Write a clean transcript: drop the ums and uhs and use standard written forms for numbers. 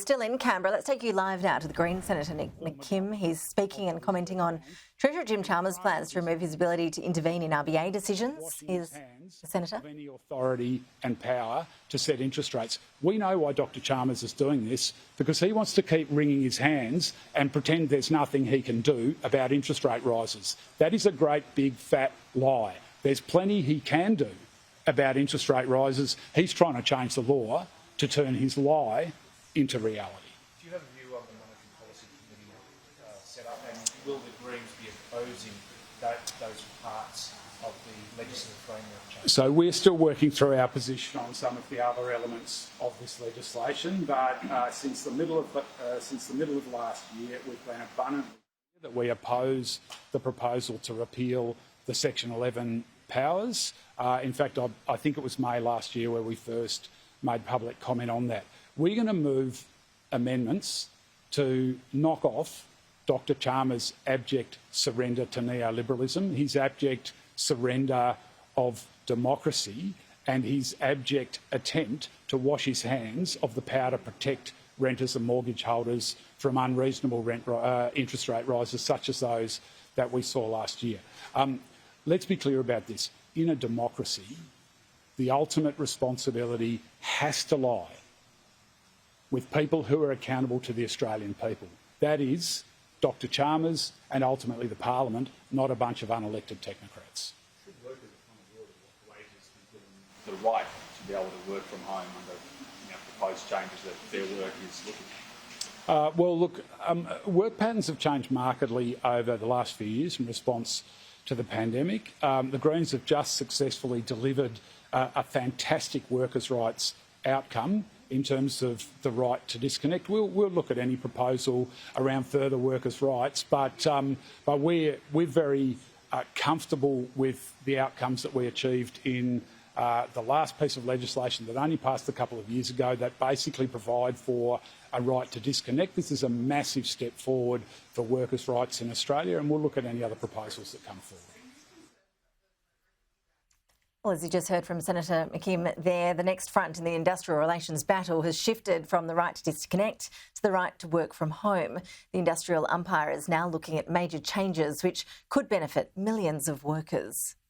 Still in Canberra, let's take you live now to the Green Senator Nick McKim. He's speaking and commenting on Treasurer Jim Chalmers' plans to remove his ability to intervene in RBA decisions. Here's the Senator. Of any authority and power to set interest rates. We know why Dr Chalmers is doing this, because he wants to keep wringing his hands and pretend there's nothing he can do about interest rate rises. That is a great big fat lie. There's plenty he can do about interest rate rises. He's trying to change the law to turn his lie into reality. Do you have a view on the Monetary Policy Committee set up, and will the Greens be opposing those parts of the legislative framework change? So we're still working through our position on some of the other elements of this legislation, but since the middle of last year, we've been abundantly clear that we oppose the proposal to repeal the Section 11 powers. In fact, I think it was May last year where we first made public comment on that. We're going to move amendments to knock off Dr Chalmers' abject surrender to neoliberalism, his abject surrender of democracy, and his abject attempt to wash his hands of the power to protect renters and mortgage holders from unreasonable interest rate rises such as those that we saw last year. Let's be clear about this. In a democracy, the ultimate responsibility has to lie with people who are accountable to the Australian people. That is Dr Chalmers and ultimately the Parliament, not a bunch of unelected technocrats. Should workers what wages be given the right to be able to work from home under proposed changes that their work is looking at? Work patterns have changed markedly over the last few years in response to the pandemic. The Greens have just successfully delivered a fantastic workers' rights outcome in terms of the right to disconnect. We'll look at any proposal around further workers' rights, but we're very comfortable with the outcomes that we achieved in the last piece of legislation that only passed a couple of years ago that basically provide for a right to disconnect. This is a massive step forward for workers' rights in Australia, and we'll look at any other proposals that come forward. Well, as you just heard from Senator McKim there, the next front in the industrial relations battle has shifted from the right to disconnect to the right to work from home. The industrial umpire is now looking at major changes which could benefit millions of workers.